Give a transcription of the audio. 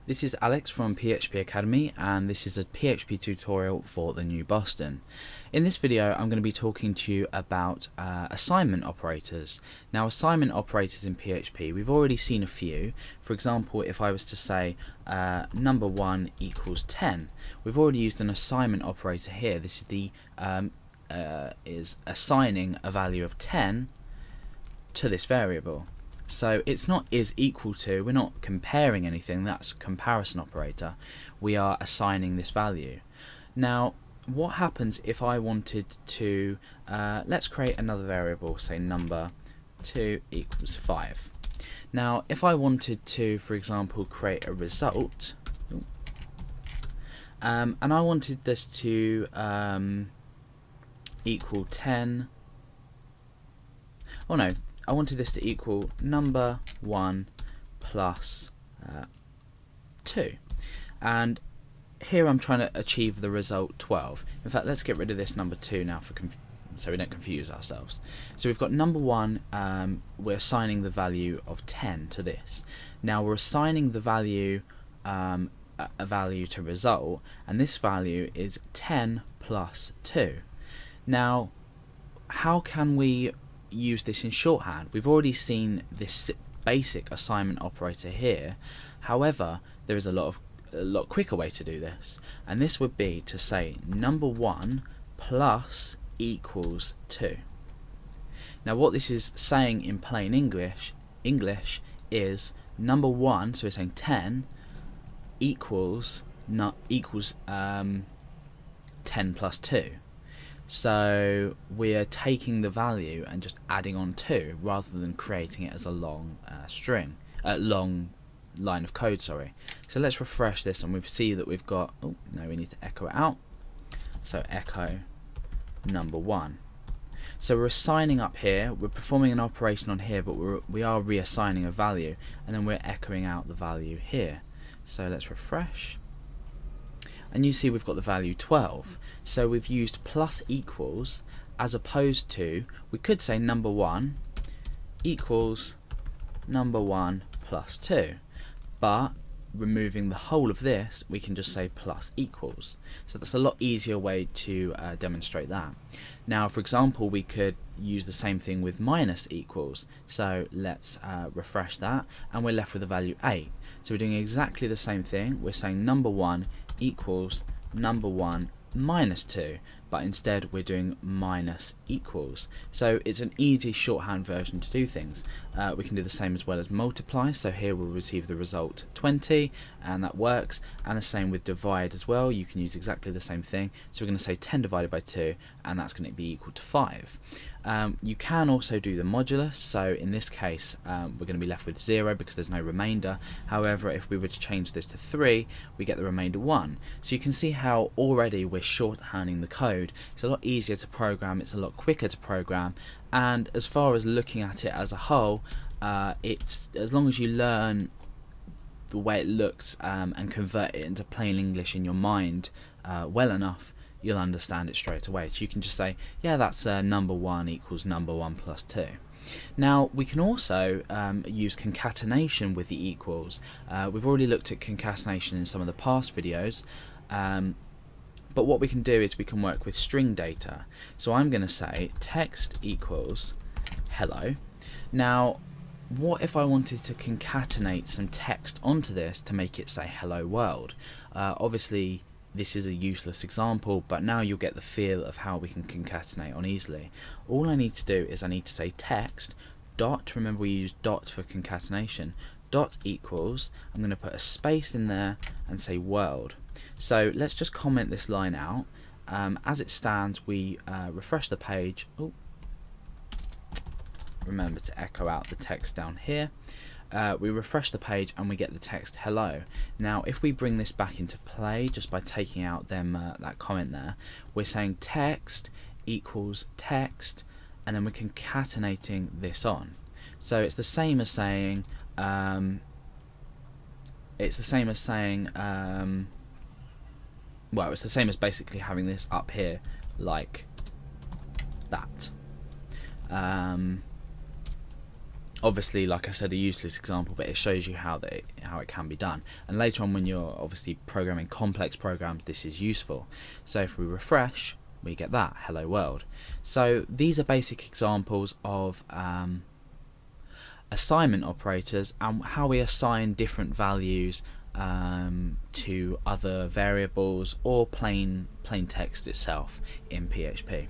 This is Alex from PHP Academy, and this is a PHP tutorial for the New Boston. In this video I'm going to be talking to you about assignment operators. Now, assignment operators in PHP, we've already seen a few. For example, if I was to say number 1 equals 10, we've already used an assignment operator here. This is the is assigning a value of 10 to this variable. So it's not is equal to, we're not comparing anything, that's a comparison operator. We are assigning this value. Now, what happens if I wanted to, let's create another variable, say number 2 equals 5. Now, if I wanted to, for example, create a result, and I wanted this to equal 10, oh no, I wanted this to equal number 1 plus 2, and here I'm trying to achieve the result 12. In fact, let's get rid of this number 2 now so we don't confuse ourselves. So we've got number 1, we're assigning the value of 10 to this. Now we're assigning the value a value to result, and this value is 10 plus 2. Now, how can we use this in shorthand? We've already seen this basic assignment operator here. However, there is a lot quicker way to do this, and this would be to say number 1 plus equals 2. Now, what this is saying in plain English is number 1, so we're saying 10 equals 10 plus 2. So we're taking the value and just adding on 2 rather than creating it as a long long line of code, sorry. So let's refresh this and we see that we've got, oh no, we need to echo it out. So echo number 1. So we're assigning up here, we're performing an operation on here, but we are reassigning a value, and then we're echoing out the value here. So let's refresh. And you see we've got the value 12. So we've used plus equals as opposed to, we could say number 1 equals number 1 plus 2. But removing the whole of this, we can just say plus equals. So that's a lot easier way to demonstrate that. Now, for example, we could use the same thing with minus equals. So let's refresh that, and we're left with the value 8. So we're doing exactly the same thing. We're saying number 1 equals number 1 minus 2, but instead we're doing minus equals. So it's an easy shorthand version to do things. We can do the same as well as multiply, so here we'll receive the result 20, and that works. And the same with divide as well, you can use exactly the same thing. So we're going to say 10 divided by 2, and that's going to be equal to 5. You can also do the modulus, so in this case we're going to be left with 0 because there's no remainder. However, if we were to change this to 3, we get the remainder 1. So you can see how already we're shorthanding the code. It's a lot easier to program, it's a lot quicker to program, and as far as looking at it as a whole, it's, as long as you learn the way it looks and convert it into plain English in your mind well enough, you'll understand it straight away. So you can just say, yeah, that's number 1 equals number 1 plus 2. Now, we can also use concatenation with the equals. We've already looked at concatenation in some of the past videos, but what we can do is we can work with string data. So I'm going to say text equals hello. Now, what if I wanted to concatenate some text onto this to make it say hello world? Obviously, this is a useless example, but now you'll get the feel of how we can concatenate on easily. All I need to do is I need to say text dot, remember we use dot for concatenation, dot equals, I'm going to put a space in there and say world. So let's just comment this line out. As it stands, we refresh the page. Oh, remember to echo out the text down here. We refresh the page and we get the text hello. Now, if we bring this back into play just by taking out that comment there, we're saying text equals text, and then we're concatenating this on. So it's the same as saying well, it's the same as basically having this up here like that. Obviously, like I said, a useless example, but it shows you how it can be done. And later on, when you're obviously programming complex programs, this is useful. So if we refresh, we get that hello world. So these are basic examples of assignment operators and how we assign different values to other variables or plain text itself in PHP.